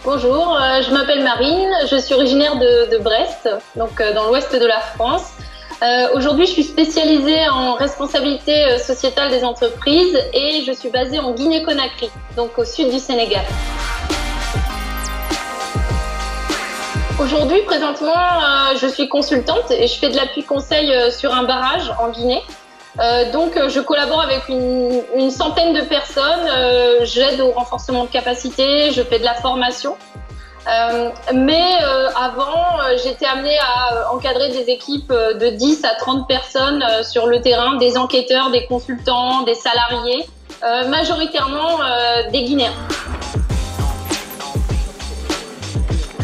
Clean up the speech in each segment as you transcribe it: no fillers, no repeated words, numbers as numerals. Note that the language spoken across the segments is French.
Bonjour, je m'appelle Marine, je suis originaire de Brest, donc dans l'ouest de la France. Aujourd'hui, je suis spécialisée en responsabilité sociétale des entreprises et je suis basée en Guinée-Conakry, donc au sud du Sénégal. Aujourd'hui, présentement, je suis consultante et je fais de l'appui conseil sur un barrage en Guinée. Donc, je collabore avec une centaine de personnes, j'aide au renforcement de capacité, je fais de la formation. Avant, j'étais amenée à encadrer des équipes de 10 à 30 personnes sur le terrain, des enquêteurs, des consultants, des salariés, majoritairement des Guinéens.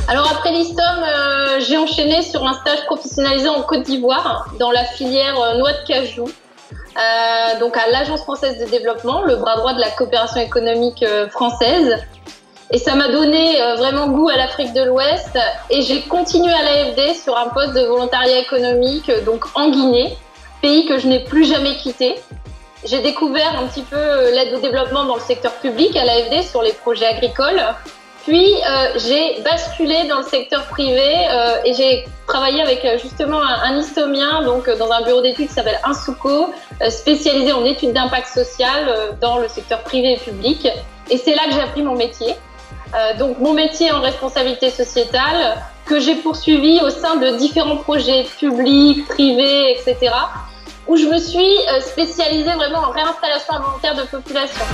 Alors après l'ISTOM, j'ai enchaîné sur un stage professionnalisé en Côte d'Ivoire dans la filière noix de cajou. Donc à l'Agence française de développement, le bras droit de la coopération économique française. Et ça m'a donné vraiment goût à l'Afrique de l'Ouest et j'ai continué à l'AFD sur un poste de volontariat économique donc en Guinée, pays que je n'ai plus jamais quitté. J'ai découvert un petit peu l'aide au développement dans le secteur public à l'AFD sur les projets agricoles. Puis j'ai basculé dans le secteur privé et j'ai travaillé avec justement un istomien donc dans un bureau d'études qui s'appelle Insouco, spécialisé en études d'impact social dans le secteur privé et public. Et c'est là que j'ai appris mon métier. Donc mon métier en responsabilité sociétale que j'ai poursuivi au sein de différents projets publics, privés, etc. où je me suis spécialisée vraiment en réinstallation involontaire de population.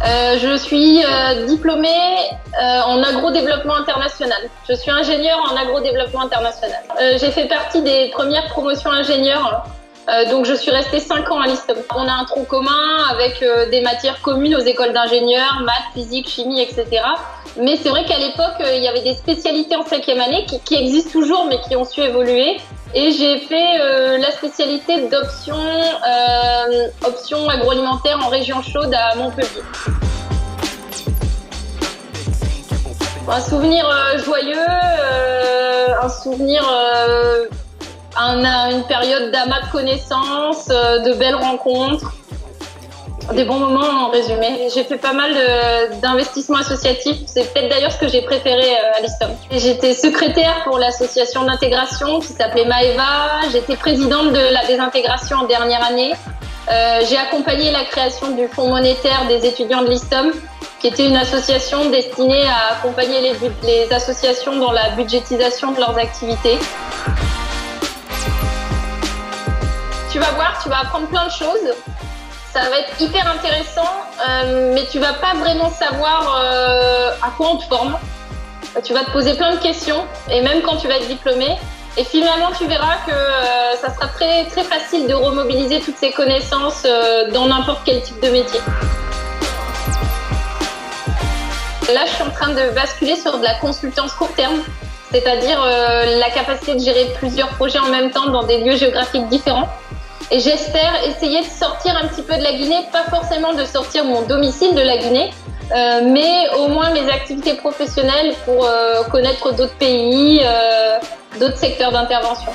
Je suis diplômée en agro-développement international. Je suis ingénieure en agro-développement international. J'ai fait partie des premières promotions ingénieurs, donc je suis restée 5 ans à l'ISTOM. On a un tronc commun avec des matières communes aux écoles d'ingénieurs, maths, physique, chimie, etc. Mais c'est vrai qu'à l'époque, il y avait des spécialités en 5e année qui existent toujours mais qui ont su évoluer. Et j'ai fait la spécialité d'option agroalimentaire en région chaude à Montpellier. Un souvenir joyeux, un souvenir, une période d'amas de connaissances, de belles rencontres, des bons moments en résumé. J'ai fait pas mal d'investissements associatifs, c'est peut-être d'ailleurs ce que j'ai préféré à l'ISTOM. J'étais secrétaire pour l'association d'intégration qui s'appelait Maeva, j'étais présidente de la désintégration en dernière année. J'ai accompagné la création du Fonds monétaire des étudiants de l'ISTOM, qui était une association destinée à accompagner les associations dans la budgétisation de leurs activités. Tu vas voir, tu vas apprendre plein de choses. Ça va être hyper intéressant, mais tu vas pas vraiment savoir à quoi on te forme. Tu vas te poser plein de questions, et même quand tu vas être diplômé. Et finalement, tu verras que ça sera très, très facile de remobiliser toutes ces connaissances dans n'importe quel type de métier. Là, je suis en train de basculer sur de la consultance court terme, c'est-à-dire la capacité de gérer plusieurs projets en même temps dans des lieux géographiques différents. Et j'espère essayer de sortir un petit peu de la Guinée, pas forcément de sortir mon domicile de la Guinée, mais au moins mes activités professionnelles pour connaître d'autres pays, d'autres secteurs d'intervention.